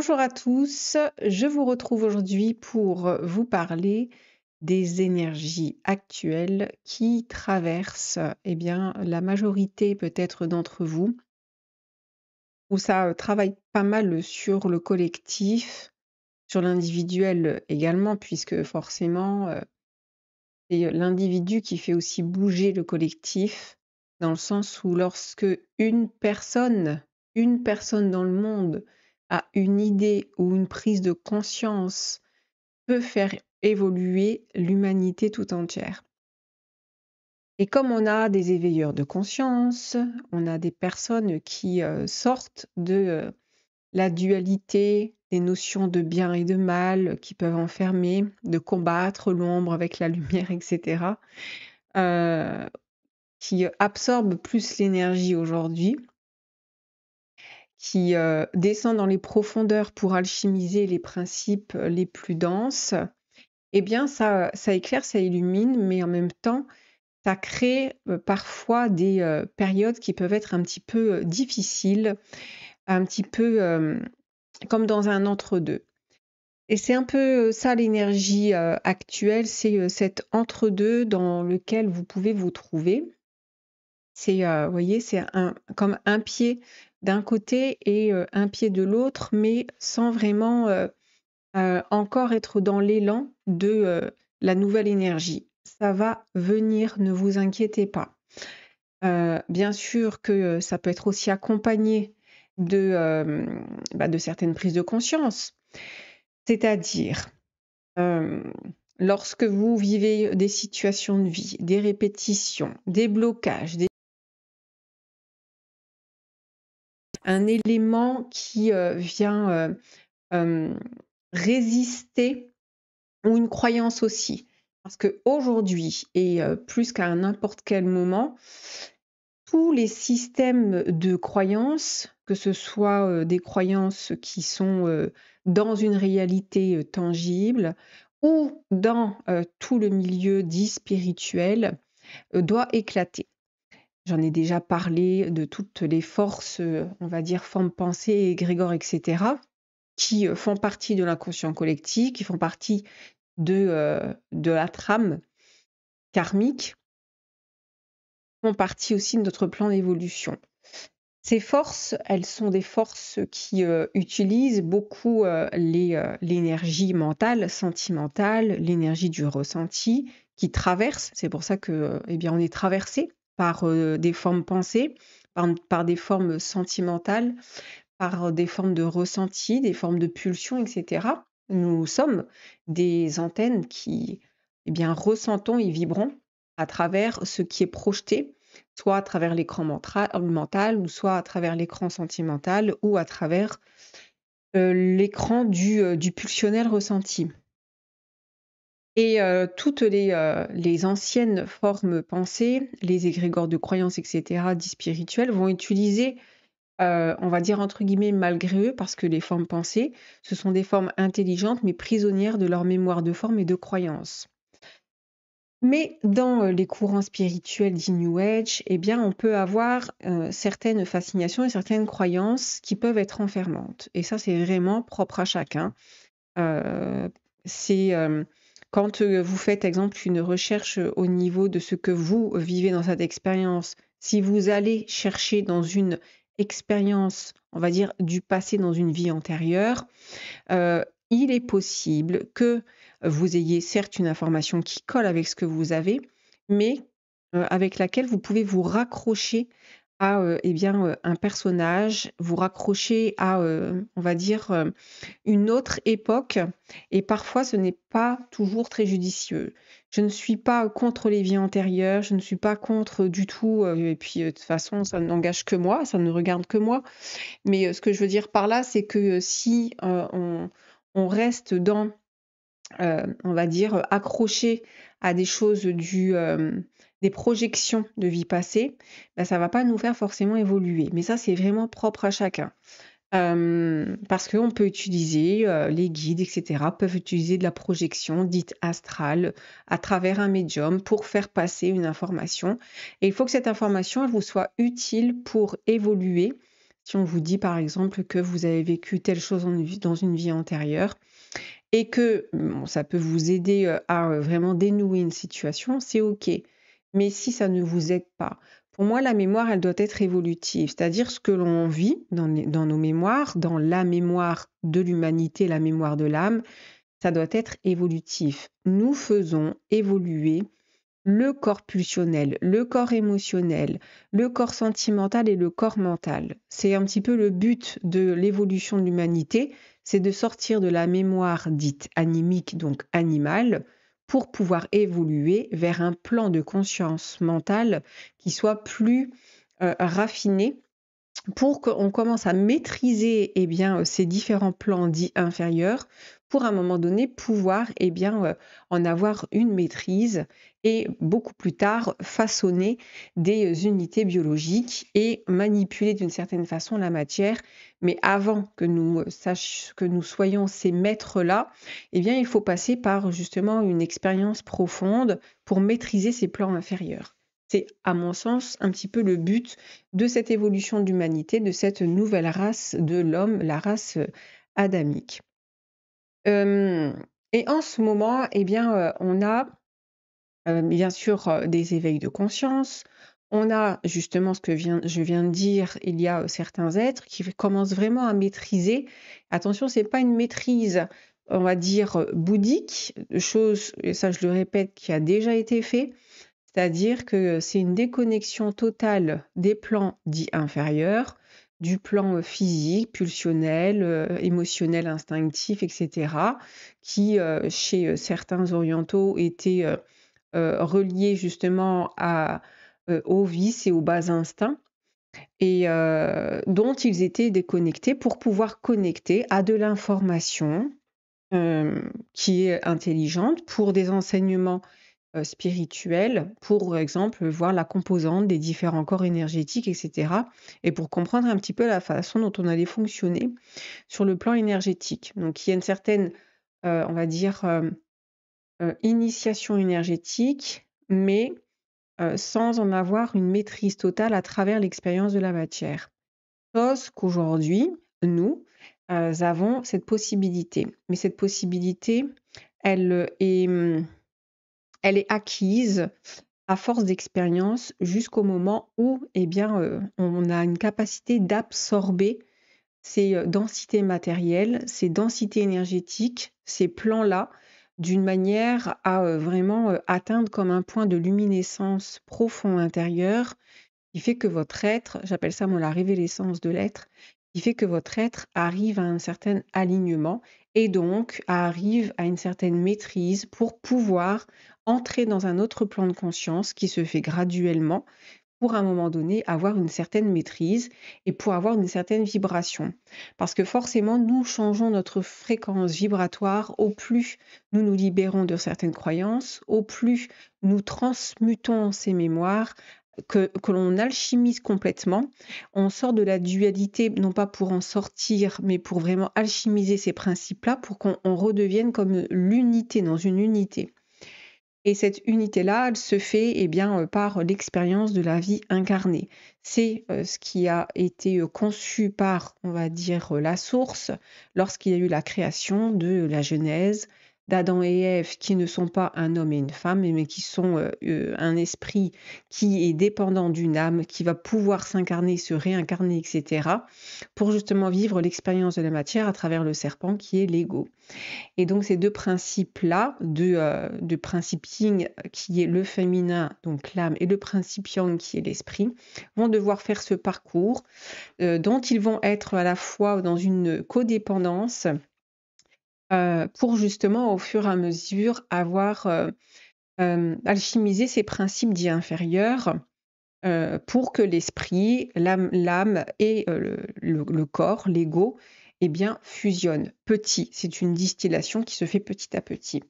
Bonjour à tous, je vous retrouve aujourd'hui pour vous parler des énergies actuelles qui traversent la majorité peut-être d'entre vous, où ça travaille pas mal sur le collectif, sur l'individuel également, puisque forcément c'est l'individu qui fait aussi bouger le collectif, dans le sens où lorsque une personne dans le monde a une idée ou une prise de conscience peut faire évoluer l'humanité tout entière. Et comme on a des éveilleurs de conscience, on a des personnes qui sortent de la dualité, des notions de bien et de mal qui peuvent enfermer, de combattre l'ombre avec la lumière, etc., euh, qui absorbent plus l'énergie aujourd'hui, qui descendent dans les profondeurs pour alchimiser les principes les plus denses. Eh bien, ça éclaire, ça illumine, mais en même temps, ça crée parfois des périodes qui peuvent être un petit peu difficiles, un petit peu comme dans un entre-deux. Et c'est un peu ça l'énergie actuelle, c'est cet entre-deux dans lequel vous pouvez vous trouver. C'est, vous voyez, c'est comme un pied d'un côté et un pied de l'autre, mais sans vraiment encore être dans l'élan de la nouvelle énergie. Ça va venir, ne vous inquiétez pas. Bien sûr que ça peut être aussi accompagné de certaines prises de conscience. C'est-à-dire, euh, lorsque vous vivez des situations de vie, des répétitions, des blocages, un élément qui vient euh, résister ou une croyance aussi. Parce qu'aujourd'hui, et plus qu'à n'importe quel moment, tous les systèmes de croyances, que ce soit des croyances qui sont dans une réalité tangible ou dans tout le milieu dit spirituel, doit éclater. J'en ai déjà parlé de toutes les forces, on va dire, formes pensée, égrégores, etc., qui font partie de l'inconscient collectif, qui font partie de la trame karmique, font partie aussi de notre plan d'évolution. Ces forces, elles sont des forces qui utilisent beaucoup l'énergie mentale, sentimentale, l'énergie du ressenti, qui traverse. C'est pour ça que, on est traversé par des formes pensées, par des formes sentimentales, par des formes de ressenti, des formes de pulsion, etc. Nous sommes des antennes qui, ressentons et vibrons à travers ce qui est projeté, soit à travers l'écran mental, ou soit à travers l'écran sentimental, ou à travers l'écran du pulsionnel ressenti. Et toutes les anciennes formes pensées, les égrégores de croyances, etc., dits spirituels, vont utiliser on va dire entre guillemets «malgré eux» parce que les formes pensées, ce sont des formes intelligentes mais prisonnières de leur mémoire de forme et de croyances. Mais dans, les courants spirituels dits New Age, on peut avoir, certaines fascinations et certaines croyances qui peuvent être enfermantes et ça, c'est vraiment propre à chacun. Heu, c'est, quand, vous faites, exemple, une recherche, au niveau de ce que vous vivez dans cette expérience, si vous allez chercher dans une expérience, on va dire, du passé, dans une vie antérieure, il est possible que vous ayez certes une information qui colle avec ce que vous avez, mais avec laquelle vous pouvez vous raccrocher à, un personnage, vous raccrocher à, on va dire, une autre époque et parfois ce n'est pas toujours très judicieux. Je ne suis pas contre les vies antérieures, je ne suis pas contre du tout, et puis, de toute façon ça n'engage que moi, ça ne regarde que moi. Mais, ce que je veux dire par là, c'est que, si, on reste dans, on va dire, accroché à des choses des projections de vie passée, bah, ça va pas nous faire forcément évoluer. Mais ça, c'est vraiment propre à chacun. Parce qu'on peut utiliser, les guides et cetera, peuvent utiliser de la projection dite astrale à travers un médium pour faire passer une information et il faut que cette information, elle vous soit utile pour évoluer. Si on vous dit par exemple que vous avez vécu telle chose dans une vie antérieure et que bon, ça peut vous aider à vraiment dénouer une situation, c'est OK. Mais si ça ne vous aide pas, pour moi, la mémoire, elle doit être évolutive. C'est-à-dire ce que l'on vit dans nos mémoires, dans la mémoire de l'humanité, la mémoire de l'âme, ça doit être évolutif. Nous faisons évoluer le corps pulsionnel, le corps émotionnel, le corps sentimental et le corps mental. C'est un petit peu le but de l'évolution de l'humanité, c'est de sortir de la mémoire dite animique, donc animale, pour pouvoir évoluer vers un plan de conscience mentale qui soit plus raffiné pour qu'on commence à maîtriser ces différents plans dits inférieurs, pour à un moment donné pouvoir en avoir une maîtrise et beaucoup plus tard façonner des unités biologiques et manipuler d'une certaine façon la matière. Mais avant que que nous soyons ces maîtres-là, il faut passer par justement une expérience profonde pour maîtriser ces plans inférieurs. C'est, à mon sens, un petit peu le but de cette évolution de l'humanité, de cette nouvelle race de l'homme, la race adamique. Et en ce moment, on a bien sûr des éveils de conscience. On a justement ce que je viens de dire, il y a certains êtres qui commencent vraiment à maîtriser. Attention, c'est pas une maîtrise, on va dire, bouddhique, chose, et ça je le répète, qui a déjà été fait. C'est-à-dire que c'est une déconnexion totale des plans dits inférieurs, du plan physique, pulsionnel, émotionnel, instinctif, etc., qui, chez certains orientaux, étaient reliés justement aux vices et aux bas instincts, et dont ils étaient déconnectés pour pouvoir connecter à de l'information qui est intelligente pour des enseignements spirituel, pour exemple, voir la composante des différents corps énergétiques, etc. Et pour comprendre un petit peu la façon dont on allait fonctionner sur le plan énergétique. Donc, il y a une certaine, on va dire, initiation énergétique, mais sans en avoir une maîtrise totale à travers l'expérience de la matière. Chose qu'aujourd'hui, nous avons cette possibilité. Mais cette possibilité, elle elle est acquise à force d'expérience jusqu'au moment où on a une capacité d'absorber ces densités matérielles, ces densités énergétiques, ces plans-là, d'une manière à vraiment atteindre comme un point de luminescence profond intérieur qui fait que votre être, j'appelle ça moi la révélessence de l'être, qui fait que votre être arrive à un certain alignement et donc arrive à une certaine maîtrise pour pouvoir entrer dans un autre plan de conscience qui se fait graduellement pour à un moment donné avoir une certaine maîtrise et pour avoir une certaine vibration. Parce que forcément, nous changeons notre fréquence vibratoire au plus nous nous libérons de certaines croyances, au plus nous transmutons ces mémoires, que l'on alchimise complètement. On sort de la dualité, non pas pour en sortir, mais pour vraiment alchimiser ces principes-là, pour qu'on redevienne comme l'unité, dans une unité. Et cette unité-là, elle se fait par l'expérience de la vie incarnée. C'est ce qui a été conçu par, on va dire, la source, lorsqu'il y a eu la création de la Genèse, d'Adam et Ève, qui ne sont pas un homme et une femme, mais qui sont un esprit qui est dépendant d'une âme, qui va pouvoir s'incarner, se réincarner, etc., pour justement vivre l'expérience de la matière à travers le serpent qui est l'ego. Et donc ces deux principes-là, de principe yin qui est le féminin, donc l'âme, et le principe yang qui est l'esprit, vont devoir faire ce parcours dont ils vont être à la fois dans une codépendance pour justement au fur et à mesure avoir alchimisé ces principes dits inférieurs pour que l'esprit, l'âme et le corps, l'ego, fusionnent. Petit, c'est une distillation qui se fait petit à petit.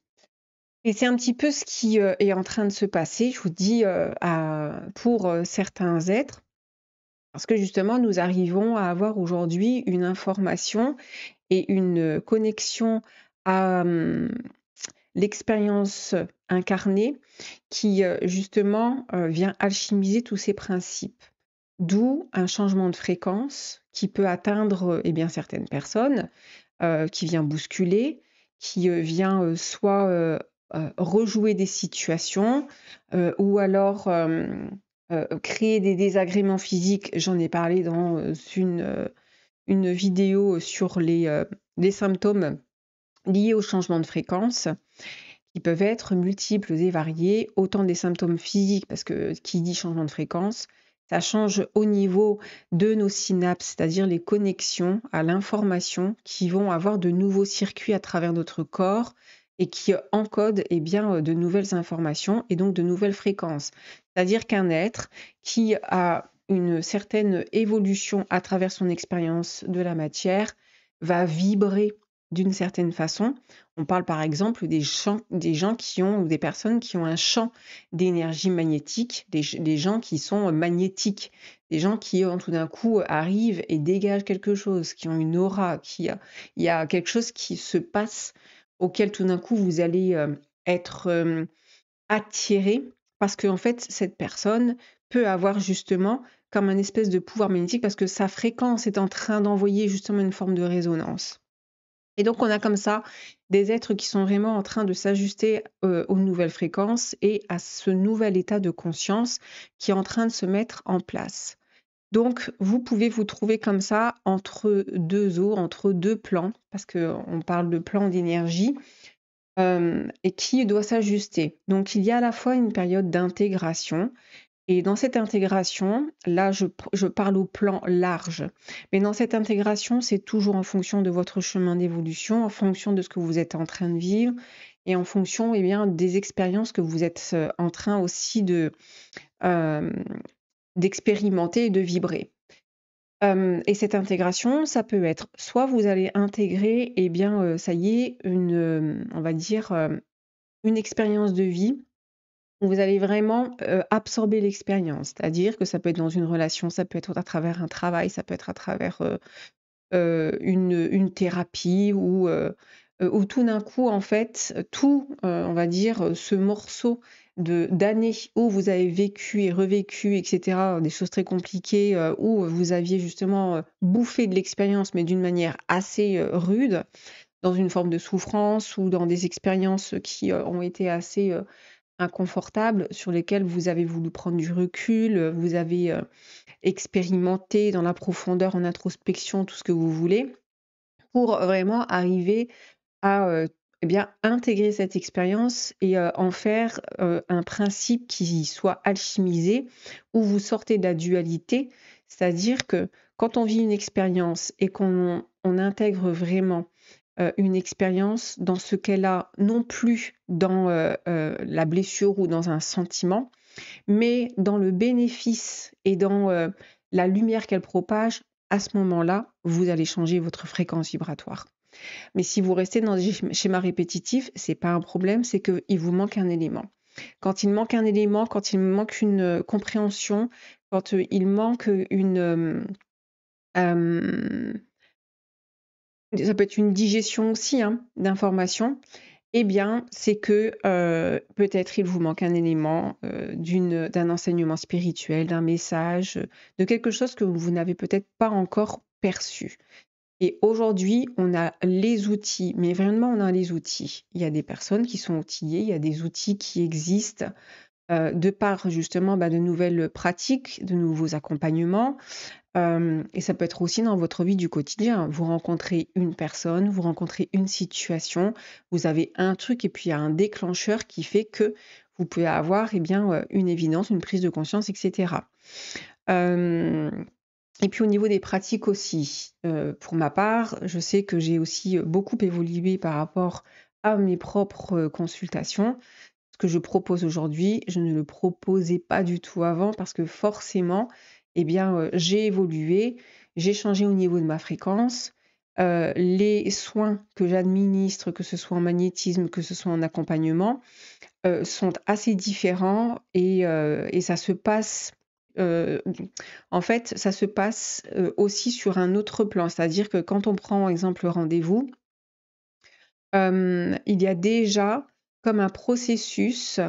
Et c'est un petit peu ce qui est en train de se passer, je vous dis, pour certains êtres, parce que justement, nous arrivons à avoir aujourd'hui une information et une connexion à l'expérience incarnée qui justement vient alchimiser tous ces principes. D'où un changement de fréquence qui peut atteindre, bien, certaines personnes, qui vient bousculer, qui, vient, soit, rejouer des situations, ou alors, créer des désagréments physiques. J'en ai parlé dans, une vidéo sur les symptômes liés au changement de fréquence, qui peuvent être multiples et variés, autant des symptômes physiques, parce que qui dit changement de fréquence, ça change au niveau de nos synapses, c'est-à-dire les connexions à l'information qui vont avoir de nouveaux circuits à travers notre corps et qui encodent de nouvelles informations et donc de nouvelles fréquences. C'est-à-dire qu'un être qui a une certaine évolution à travers son expérience de la matière va vibrer d'une certaine façon. On parle par exemple des gens qui ont, ou des personnes qui ont un champ d'énergie magnétique, des gens qui sont magnétiques, des gens qui tout d'un coup arrivent et dégagent quelque chose, qui ont une aura, il y a quelque chose qui se passe auquel tout d'un coup vous allez être attiré parce qu'en fait cette personne peut avoir justement comme un espèce de pouvoir magnétique parce que sa fréquence est en train d'envoyer justement une forme de résonance. Et donc, on a comme ça des êtres qui sont vraiment en train de s'ajuster aux nouvelles fréquences et à ce nouvel état de conscience qui est en train de se mettre en place. Donc, vous pouvez vous trouver comme ça entre deux eaux, entre deux plans, parce qu'on parle de plan d'énergie, et qui doit s'ajuster. Donc, il y a à la fois une période d'intégration et dans cette intégration, là, je parle au plan large, mais dans cette intégration, c'est toujours en fonction de votre chemin d'évolution, en fonction de ce que vous êtes en train de vivre et en fonction des expériences que vous êtes en train aussi euh, d'expérimenter et de vibrer. Et cette intégration, ça peut être soit vous allez intégrer, ça y est, on va dire, une expérience de vie vous allez vraiment, absorber l'expérience. C'est-à-dire que ça peut être dans une relation, ça peut être à travers un travail, ça peut être à travers, une thérapie ou tout d'un coup, en fait, on va dire, ce morceau d'années où vous avez vécu et revécu et cetera, des choses très compliquées, où vous aviez justement, bouffé de l'expérience, mais d'une manière assez, rude, dans une forme de souffrance ou dans des expériences qui, ont été assez, inconfortables sur lesquels vous avez voulu prendre du recul, vous avez expérimenté dans la profondeur, en introspection, tout ce que vous voulez, pour vraiment arriver à intégrer cette expérience et en faire un principe qui soit alchimisé, où vous sortez de la dualité, c'est-à-dire que quand on vit une expérience et on intègre vraiment une expérience dans ce qu'elle a, non plus dans la blessure ou dans un sentiment, mais dans le bénéfice et dans la lumière qu'elle propage, à ce moment-là, vous allez changer votre fréquence vibratoire. Mais si vous restez dans des schémas répétitifs, c'est pas un problème, c'est qu'il vous manque un élément. Quand il manque un élément, quand il manque une compréhension, quand il manque euh, ça peut être une digestion aussi d'informations, c'est que peut-être il vous manque un élément d'un enseignement spirituel, d'un message, de quelque chose que vous n'avez peut-être pas encore perçu. Et aujourd'hui, on a les outils, mais vraiment, on a les outils. Il y a des personnes qui sont outillées, il y a des outils qui existent de par justement de nouvelles pratiques, de nouveaux accompagnements. Et ça peut être aussi dans votre vie du quotidien. Vous rencontrez une personne, vous rencontrez une situation, vous avez un truc et puis il y a un déclencheur qui fait que vous pouvez avoir une évidence, une prise de conscience, etc. Et puis au niveau des pratiques aussi, pour ma part, je sais que j'ai aussi beaucoup évolué par rapport à mes propres consultations. Ce que je propose aujourd'hui, je ne le proposais pas du tout avant parce que forcément, j'ai évolué, j'ai changé au niveau de ma fréquence. Les soins que j'administre, que ce soit en magnétisme, que ce soit en accompagnement, sont assez différents et ça se passe en fait, ça se passe aussi sur un autre plan. C'est-à-dire que quand on prend, par exemple, le rendez-vous, il y a déjà comme un processus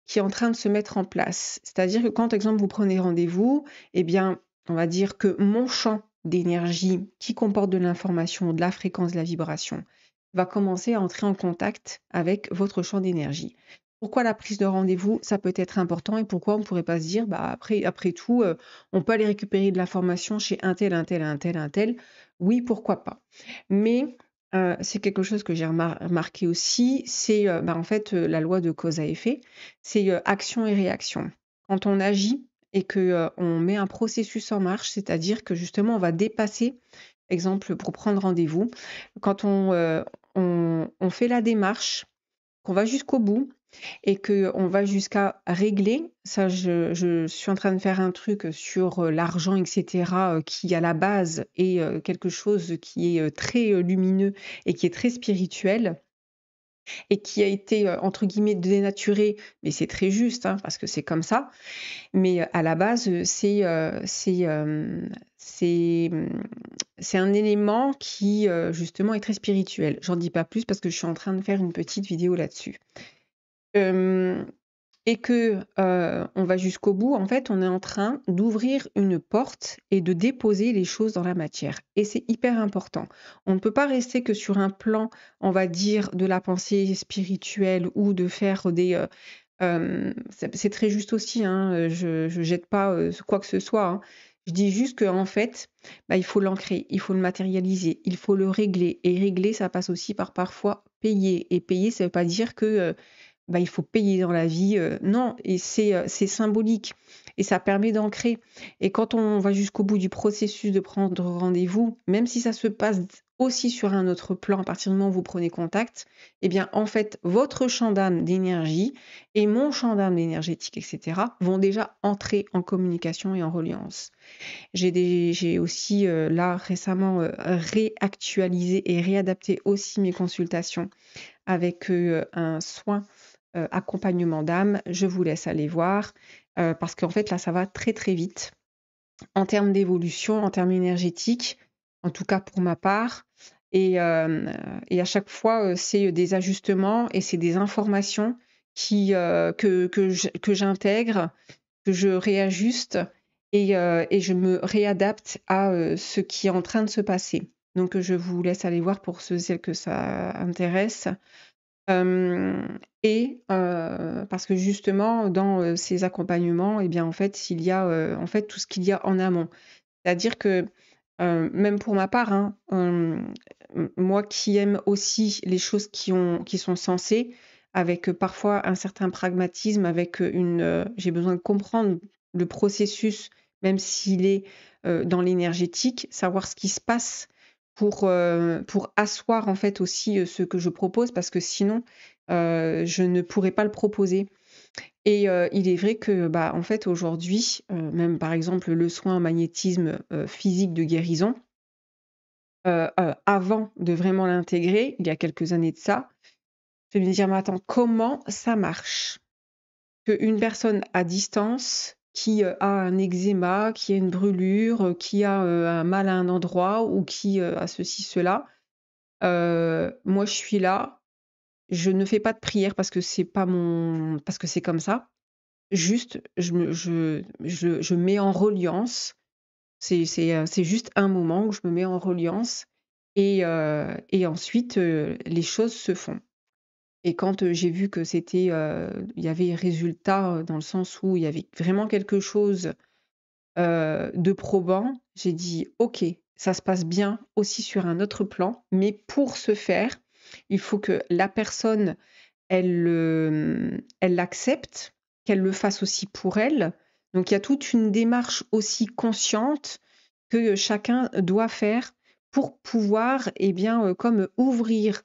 qui est en train de se mettre en place. C'est-à-dire que quand, par exemple, vous prenez rendez-vous, on va dire que mon champ d'énergie qui comporte de l'information, de la fréquence, de la vibration, va commencer à entrer en contact avec votre champ d'énergie. Pourquoi la prise de rendez-vous, ça peut être important et pourquoi on ne pourrait pas se dire, bah après tout, on peut aller récupérer de l'information chez un tel, un tel, un tel, un tel. Oui, pourquoi pas. Mais c'est quelque chose que j'ai remarqué aussi, c'est bah, en fait la loi de cause à effet, c'est action et réaction. Quand on agit et que on met un processus en marche, c'est-à-dire que justement on va dépasser, exemple pour prendre rendez-vous, quand on fait la démarche, qu'on va jusqu'au bout et qu'on va jusqu'à régler. Ça, je suis en train de faire un truc sur l'argent, etc., qui à la base est quelque chose qui est très lumineux et qui est très spirituel et qui a été, entre guillemets, dénaturé, mais c'est très juste, hein, parce que c'est comme ça. Mais à la base, c'est un élément qui, justement, est très spirituel. J'en dis pas plus parce que je suis en train de faire une petite vidéo là-dessus. Hem Et que, on va jusqu'au bout, en fait, on est en train d'ouvrir une porte et de déposer les choses dans la matière et c'est hyper important. On ne peut pas rester que sur un plan, on va dire, de la pensée spirituelle ou de faire des, c'est très juste aussi, hein, je jette pas, quoi que ce soit, hein. Je dis juste qu'en fait, bah, il faut l'ancrer, il faut le matérialiser, il faut le régler et régler, ça passe aussi par parfois payer et payer, ça veut pas dire que, bah, il faut payer dans la vie, non et c'est symbolique et ça permet d'ancrer et quand on va jusqu'au bout du processus de prendre rendez-vous, même si ça se passe aussi sur un autre plan, à partir du moment où vous prenez contact, eh bien, en fait, votre champ d'âme d'énergie et mon champ d'âme énergétique et cetera, vont déjà entrer en communication et en reliance. J'ai aussi, là, récemment, réactualisé et réadapté aussi mes consultations avec, un soin accompagnement d'âme, je vous laisse aller voir, parce qu'en fait là ça va très, très vite en termes d'évolution, en termes énergétiques, en tout cas pour ma part et à chaque fois, c'est des ajustements et c'est des informations qui, que j'intègre, que je réajuste et je me réadapte à, ce qui est en train de se passer. Donc, je vous laisse aller voir pour ceux et celles que ça intéresse. Parce que justement dans, ces accompagnements et bien, en fait, il y a, en fait, tout ce qu'il y a en amont. C'est-à-dire que, même pour ma part, hein, moi qui aime aussi les choses qui sont sensées, avec, parfois un certain pragmatisme, avec, j'ai besoin de comprendre le processus, même s'il est, dans l'énergétique, savoir ce qui se passe pour asseoir en fait aussi, ce que je propose parce que sinon, je ne pourrais pas le proposer et il est vrai que, bah, en fait aujourd'hui, même par exemple le soin en magnétisme, physique de guérison, avant de vraiment l'intégrer, il y a quelques années de ça, je vais me dire: «Mais attends, comment ça marche?» Qu'une personne à distance qui, a un eczéma, qui a une brûlure, qui a, un mal à un endroit ou qui, a ceci, cela. Moi, je suis là, je ne fais pas de prière parce que c'est comme ça. Juste, je mets en reliance. C'est juste un moment où je me mets en reliance et ensuite, les choses se font. Et quand, j'ai vu que c'était, il y avait résultat, dans le sens où il y avait vraiment quelque chose, de probant, j'ai dit: «OK, ça se passe bien aussi sur un autre plan, mais pour ce faire, il faut que la personne, elle l'accepte, qu'elle le fasse aussi pour elle». Donc il y a toute une démarche aussi consciente que chacun doit faire pour pouvoir, eh bien, comme ouvrir,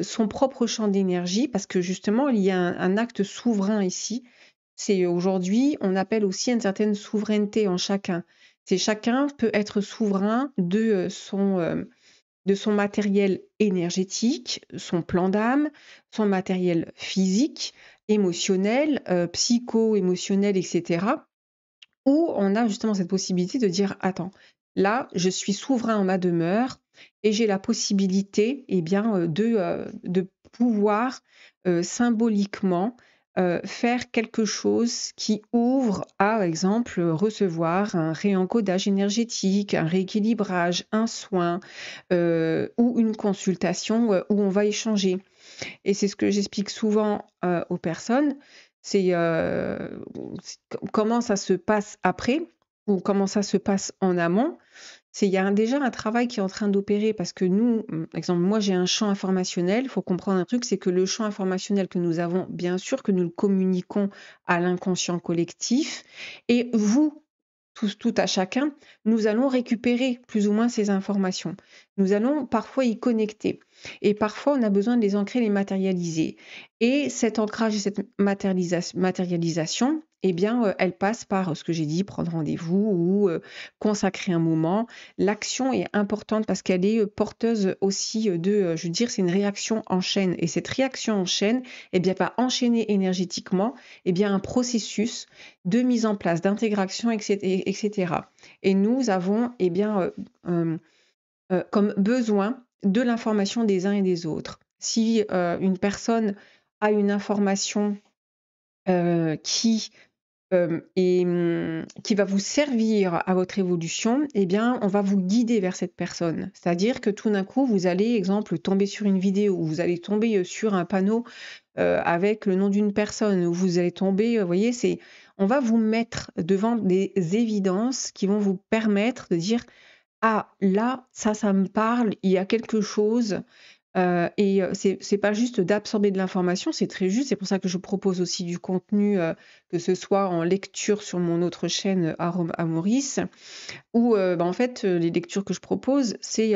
son propre champ d'énergie parce que justement il y a un acte souverain ici. C'est aujourd'hui, on appelle aussi à une certaine souveraineté en chacun. C'est chacun peut être souverain de son matériel énergétique, son plan d'âme, son matériel physique, émotionnel, psycho-émotionnel et cetera. Où on a justement cette possibilité de dire: «Attends, là, je suis souverain en ma demeure et j'ai la possibilité, eh bien, de pouvoir, symboliquement, faire quelque chose qui ouvre à, par exemple, recevoir un réencodage énergétique, un rééquilibrage, un soin, ou une consultation, où on va échanger. Et c'est ce que j'explique souvent, aux personnes, c'est, comment ça se passe après ou comment ça se passe en amont. C'est il y a déjà un travail qui est en train d'opérer parce que nous, exemple, moi j'ai un champ informationnel, il faut comprendre un truc, c'est que le champ informationnel que nous avons, bien sûr que nous le communiquons à l'inconscient collectif et vous, tous, tout à chacun, nous allons récupérer plus ou moins ces informations. Nous allons parfois y connecter et parfois on a besoin de les ancrer, les matérialiser. Et cet ancrage et cette matérialisation, eh bien, elle passe par ce que j'ai dit, prendre rendez-vous ou consacrer un moment. L'action est importante parce qu'elle est porteuse aussi de, je veux dire, c'est une réaction en chaîne. Et cette réaction en chaîne, eh bien, va enchaîner énergétiquement eh bien, un processus de mise en place, d'intégration, etc. Et nous avons eh bien, comme besoin de l'information des uns et des autres. Si une personne a une information qui qui va vous servir à votre évolution, eh bien, on va vous guider vers cette personne. C'est-à-dire que tout d'un coup, vous allez, exemple, tomber sur une vidéo, ou vous allez tomber sur un panneau avec le nom d'une personne, ou vous allez tomber, vous voyez, on va vous mettre devant des évidences qui vont vous permettre de dire, ah, là, ça me parle, il y a quelque chose. Et c'est pas juste d'absorber de l'information, c'est très juste. C'est pour ça que je propose aussi du contenu, que ce soit en lecture sur mon autre chaîne, Arome à Maurice, où, en fait, les lectures que je propose, c'est,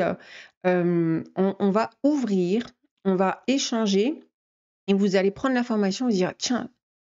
on va ouvrir, on va échanger et vous allez prendre l'information et vous dire: «Tiens,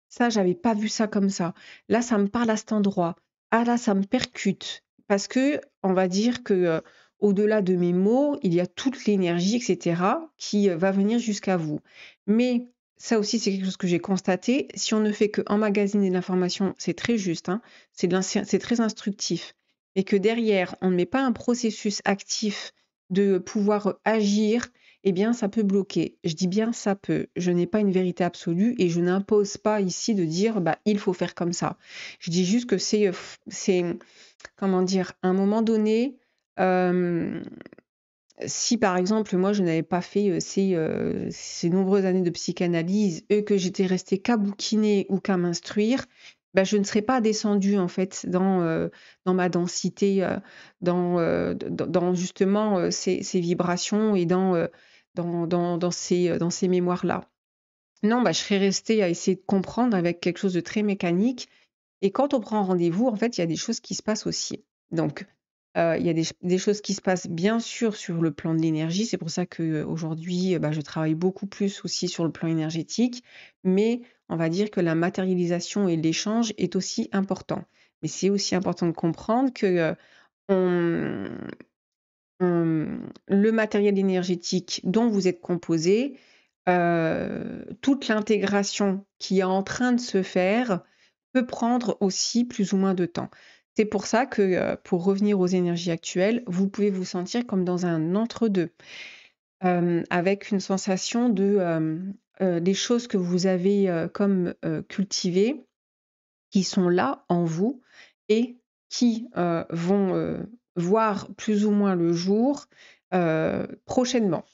ça, j'avais pas vu ça comme ça. Là, ça me parle à cet endroit. Ah là, ça me percute. Parce que on va dire que, au-delà de mes mots, il y a toute l'énergie, et cetera, qui, va venir jusqu'à vous. Mais ça aussi, c'est quelque chose que j'ai constaté. Si on ne fait qu'emmagasiner de l'information, c'est très juste, hein, c'est très instructif. Et que derrière, on ne met pas un processus actif de pouvoir agir eh bien, ça peut bloquer. Je dis bien ça peut. Je n'ai pas une vérité absolue et je n'impose pas ici de dire bah, il faut faire comme ça. Je dis juste que c'est comment dire, à un moment donné, euh, si par exemple moi je n'avais pas fait ces nombreuses années de psychanalyse et que j'étais restée qu'à bouquiner ou qu'à m'instruire, bah, je ne serais pas descendue en fait dans ma densité, dans justement ces vibrations et dans ces mémoires-là. Non, bah, je serais restée à essayer de comprendre avec quelque chose de très mécanique. Et quand on prend rendez-vous, en fait, il y a des choses qui se passent aussi. Donc, il y a des choses qui se passent bien sûr sur le plan de l'énergie. C'est pour ça qu'aujourd'hui, bah, je travaille beaucoup plus aussi sur le plan énergétique. Mais on va dire que la matérialisation et l'échange est aussi important. Mais c'est aussi important de comprendre que on, le matériel énergétique dont vous êtes composé, toute l'intégration qui est en train de se faire peut prendre aussi plus ou moins de temps. C'est pour ça que, pour revenir aux énergies actuelles, vous pouvez vous sentir comme dans un entre-deux, avec une sensation de, des choses que vous avez, comme, cultivées, qui sont là en vous et qui, vont, voir plus ou moins le jour, prochainement.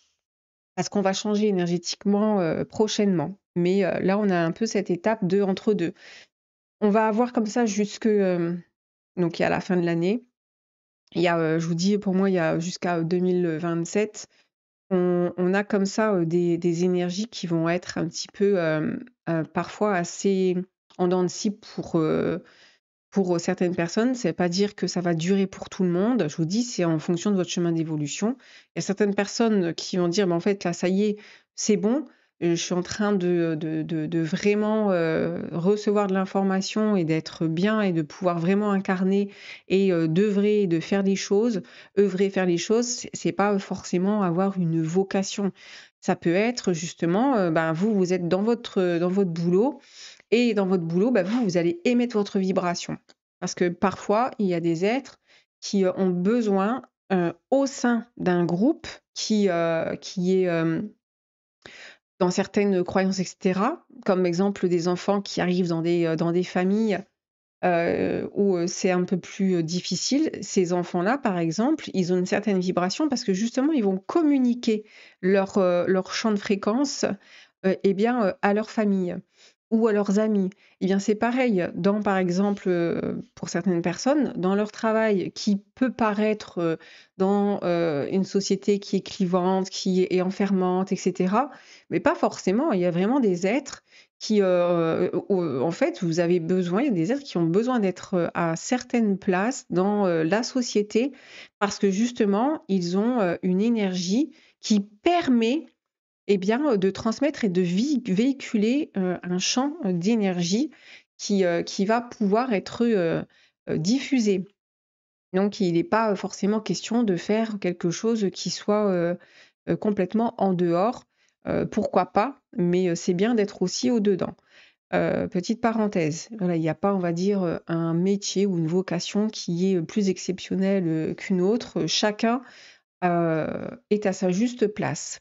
Parce qu'on va changer énergétiquement, prochainement. Mais, là, on a un peu cette étape de entre 2. On va avoir comme ça jusque, donc il y a la fin de l'année. Il y a, je vous dis, pour moi, il y a jusqu'à 2027. On a comme ça, des énergies qui vont être un petit peu, parfois assez en dents de scie pour certaines personnes. Ça ne veut pas dire que ça va durer pour tout le monde. Je vous dis, c'est en fonction de votre chemin d'évolution. Il y a certaines personnes qui vont dire: «Bah, en fait, là, ça y est, c'est bon, je suis en train de vraiment, recevoir de l'information et d'être bien et de pouvoir vraiment incarner et d'œuvrer et de faire les choses». Œuvrer, faire les choses, c'est pas forcément avoir une vocation. Ça peut être justement, ben, vous êtes dans votre boulot et dans votre boulot, bah, vous allez émettre votre vibration. Parce que parfois, il y a des êtres qui ont besoin, au sein d'un groupe qui est dans certaines croyances et cetera, comme exemple des enfants qui arrivent dans des familles, où, c'est un peu plus, difficile. Ces enfants-là, par exemple, ils ont une certaine vibration parce que justement, ils vont communiquer leur champ de fréquence, et bien, à leur famille ou à leurs amis. Et bien, c'est pareil dans, par exemple, pour certaines personnes, dans leur travail qui peut paraître, dans, une société qui est clivante, qui est enfermante et cetera, mais pas forcément. Il y a vraiment des êtres qui, en fait, vous avez besoin il y a des êtres qui ont besoin d'être, à certaines places dans, la société parce que justement, ils ont, une énergie qui permet et bien, de transmettre et de véhiculer, un champ, d'énergie qui va pouvoir être, diffusé. Donc il n'est pas, forcément question de faire quelque chose qui soit, complètement en dehors. Pourquoi pas? Mais, c'est bien d'être aussi au dedans. Petite parenthèse, voilà, il n'y a pas, on va dire, un métier ou une vocation qui est, plus exceptionnelle, qu'une autre. Chacun, est à sa juste place.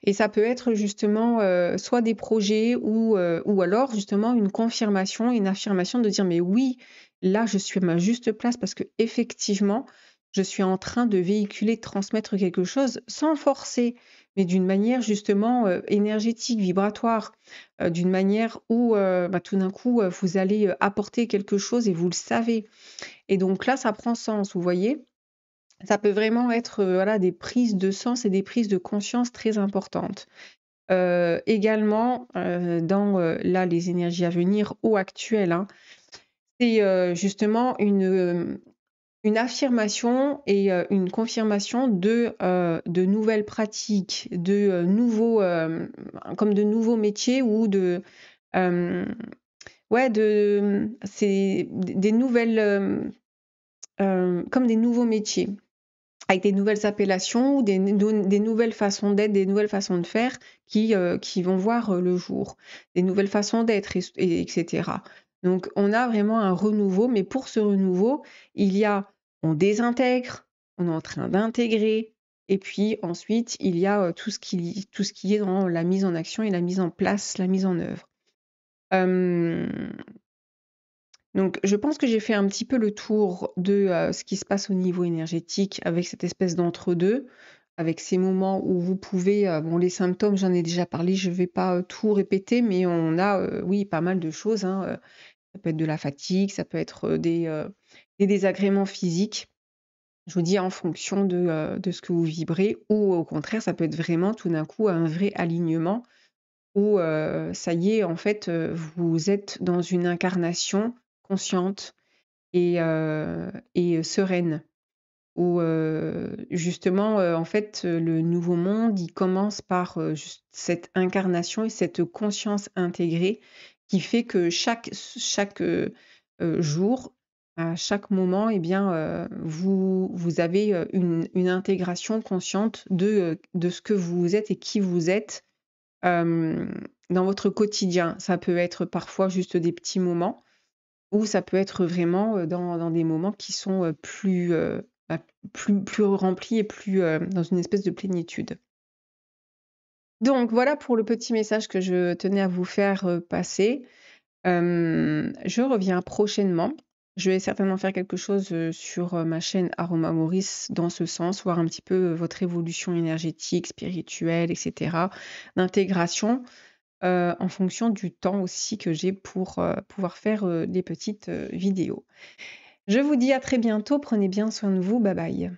Et ça peut être justement, soit des projets ou alors justement une confirmation, une affirmation de dire: «Mais oui, là, je suis à ma juste place parce que effectivement, je suis en train de véhiculer, de transmettre quelque chose», sans forcer, mais d'une manière justement, énergétique, vibratoire, d'une manière où, bah, tout d'un coup, vous allez, apporter quelque chose et vous le savez. Et donc là, ça prend sens, vous voyez? Ça peut vraiment être, voilà, des prises de sens et des prises de conscience très importantes. Également, dans, là, les énergies à venir ou actuelles, hein, c'est, justement une affirmation et une confirmation de nouvelles pratiques, nouveaux, comme de nouveaux métiers ou hem, ouais, c'est des nouvelles, comme des nouveaux métiers. Avec des nouvelles appellations ou des nouvelles façons d'être, des nouvelles façons de faire qui vont voir, le jour. Des nouvelles façons d'être et cetera. Donc on a vraiment un renouveau, mais pour ce renouveau, il y a on désintègre, on est en train d'intégrer et puis ensuite il y a, tout ce qui est dans la mise en action et la mise en place, la mise en œuvre. Hem donc je pense que j'ai fait un petit peu le tour de, ce qui se passe au niveau énergétique avec cette espèce d'entre-deux, avec ces moments où vous pouvez, bon les symptômes, j'en ai déjà parlé, je ne vais pas, tout répéter, mais on a, oui, pas mal de choses, hein, ça peut être de la fatigue, ça peut être, des désagréments physiques. Je vous dis en fonction de ce que vous vibrez ou au contraire, ça peut être vraiment tout d'un coup un vrai alignement où, ça y est, en fait, vous êtes dans une incarnation consciente et sereine. Où, justement, en fait, le nouveau monde, il commence par, juste cette incarnation et cette conscience intégrée qui fait que chaque, jour, à chaque moment et bien, vous avez, une intégration consciente de ce que vous êtes et qui vous êtes, dans votre quotidien. Ça peut être parfois juste des petits moments ou ça peut être vraiment, dans des moments qui sont, bah, plus remplis et plus, dans une espèce de plénitude. Donc voilà pour le petit message que je tenais à vous faire, passer. Je reviens prochainement. Je vais certainement faire quelque chose, sur, ma chaîne Aroma Maurice dans ce sens, voir un petit peu, votre évolution énergétique, spirituelle et cetera, d'intégration. En fonction du temps aussi que j'ai pour, pouvoir faire, des petites, vidéos. Je vous dis à très bientôt, prenez bien soin de vous, bye bye.